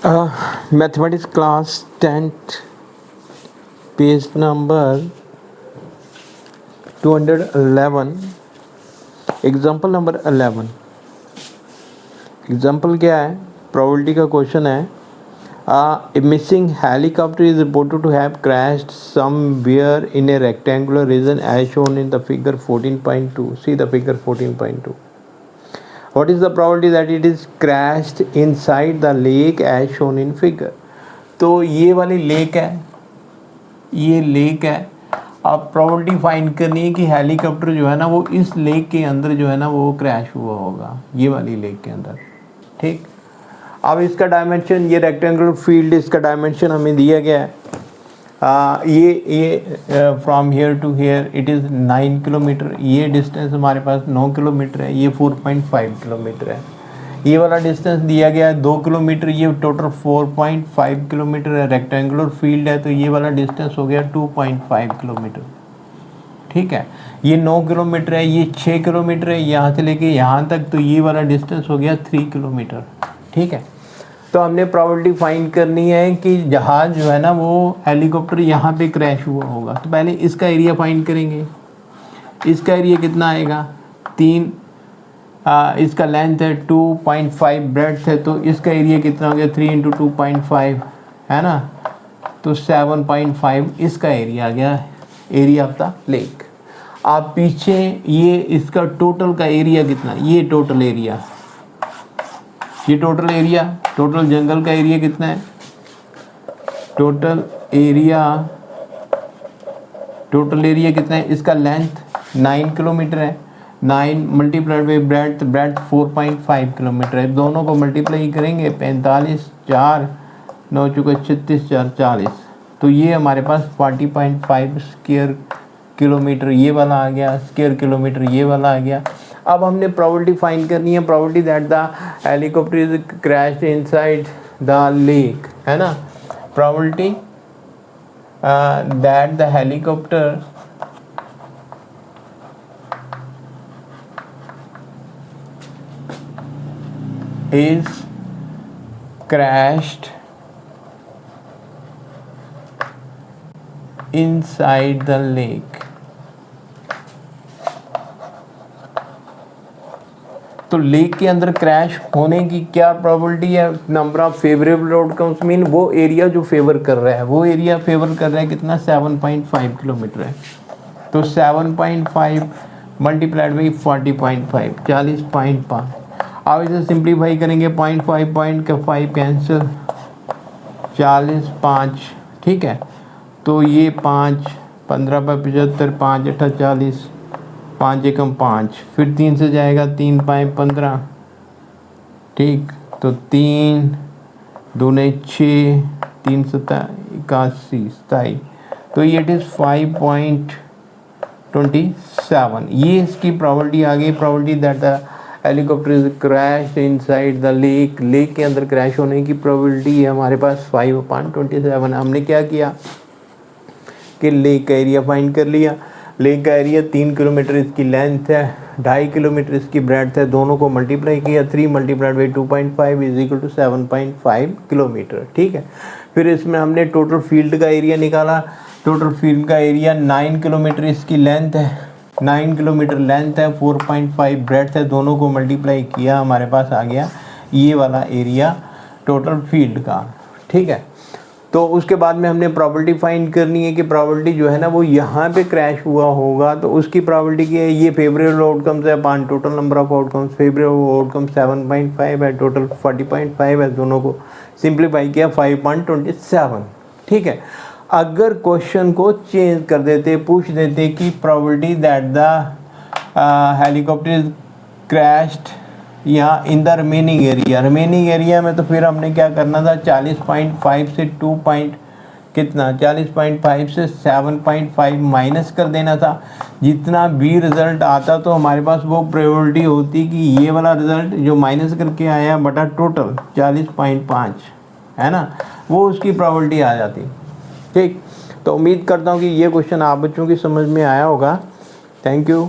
Mathematics class 10th page number 211 example number 11। Example क्या है? Probability का क्वेश्चन है। A missing helicopter is reported to have crashed somewhere in a rectangular region as shown in the figure 14.2. See the figure 14.2. What is the probability that it is crashed inside the lake as shown in figure? तो ये वाली lake है, ये lake है। अब probability find करनी है कि हेलीकॉप्टर जो है ना वो इस लेक के अंदर जो है ना वो क्रैश हुआ होगा, ये वाली लेक के अंदर। ठीक, अब इसका डायमेंशन, ये रेक्टेंगुलर फील्ड, इसका डायमेंशन हमें दिया गया है। ये from here to here it is 9 kilometre. ये डिस्टेंस हमारे पास 9 किलोमीटर है। ये 4.5 किलोमीटर है। ये वाला डिस्टेंस दिया गया है 2 किलोमीटर। ये टोटल 4.5 किलोमीटर है। रेक्टेंगुलर फील्ड है तो ये वाला डिस्टेंस हो गया 2.5 किलोमीटर। ठीक है, ये 9 किलोमीटर है, ये 6 किलोमीटर है यहाँ से लेके यहाँ तक, तो ये वाला डिस्टेंस हो गया 3 किलोमीटर। ठीक है, तो हमने प्रोबेबिलिटी फाइंड करनी है कि जहाज़ जो है ना वो हेलीकॉप्टर यहाँ पे क्रैश हुआ होगा। तो पहले इसका एरिया फाइंड करेंगे। इसका एरिया कितना आएगा? 3, इसका लेंथ है 2.5, ब्रेड्थ है, तो इसका एरिया कितना हो गया? 3 × 2.5 है ना, तो 7.5 इसका एरिया आ गया, एरिया ऑफ द लेक। आप पीछे ये इसका टोटल का एरिया कितना? ये टोटल एरिया, ये टोटल एरिया, टोटल जंगल का एरिया कितना है? टोटल एरिया कितना है? इसका लेंथ 9 किलोमीटर है। 9 multiplied by breadth, breadth 4.5 kilometre है। दोनों को मल्टीप्लाई करेंगे, 45, 4, 9 चुका 36, 4, 40, तो ये हमारे पास 40.5 स्क्वायर किलोमीटर ये वाला आ गया, स्क्वायर किलोमीटर ये वाला आ गया। अब हमने प्रोबेबिलिटी फाइंड करनी है, probability that the helicopter is crashed inside the lake, है ना। Probability that the helicopter is crashed inside the lake। तो लेक के अंदर क्रैश होने की क्या प्रोबेबिलिटी है? Number of favourable outcomes, mean वो एरिया जो फेवर कर रहा है, वो एरिया फेवर कर रहा है कितना? 7.5 किलोमीटर है। तो 7.5 मल्टीप्लाइड बाई 40.5, 40.5। अब इसे सिंप्लीफाई करेंगे, 0.5 कैंसिल, 40, 5। ठीक है, तो ये 5, 15 × 75, 5 × 8 40, 5 × 5, फिर 3 से जाएगा, 3 × 15। ठीक, तो 3 2 6, 3 7 81, 27, तो ये इट इज़ 5.27। ये इसकी प्रोबेबिलिटी आ गई, probability that the helicopter is crash inside the lake. Lake के अंदर क्रैश होने की प्रोबेबिलिटी है हमारे पास 5/27। हमने क्या किया कि लेक का एरिया फाइंड कर लिया। लेक का एरिया 3 किलोमीटर इसकी लेंथ है, 2.5 किलोमीटर इसकी ब्रेड्थ है, दोनों को मल्टीप्लाई किया, 3 multiplied by 2.5 is equal to 7.5 kilometre. ठीक है, फिर इसमें हमने टोटल फील्ड का एरिया निकाला। टोटल फील्ड का एरिया 9 किलोमीटर इसकी लेंथ है, 9 किलोमीटर लेंथ है, 4.5 ब्रेड्थ है, दोनों को मल्टीप्लाई किया, हमारे पास आ गया ये वाला एरिया टोटल फील्ड का। ठीक है, तो उसके बाद में हमने प्रोबेबिलिटी फाइंड करनी है कि प्रोबेबिलिटी जो है ना वो यहाँ पे क्रैश हुआ होगा, तो उसकी प्रोबेबिलिटी क्या है? ये फेवरेबल आउटकम्स है, पान total number of outcomes, favourable outcome 7.5 है, टोटल 40.5 है, दोनों को सिंप्लीफाई किया 5.27। ठीक है, अगर क्वेश्चन को चेंज कर देते, पूछ देते कि probability that the helicopter is crashed यहाँ in the remaining area, remaining area में, तो फिर हमने क्या करना था? 40.5 से 2 पॉइंट कितना, 40.5 से 7.5 माइनस कर देना था। जितना भी रिज़ल्ट आता तो हमारे पास वो प्रोबेबिलिटी होती कि ये वाला रिज़ल्ट जो माइनस करके आया बटा टोटल 40.5 है ना, वो उसकी प्रोबेबिलिटी आ जाती। ठीक, तो उम्मीद करता हूँ कि ये क्वेश्चन आप बच्चों की समझ में आया होगा। Thank you.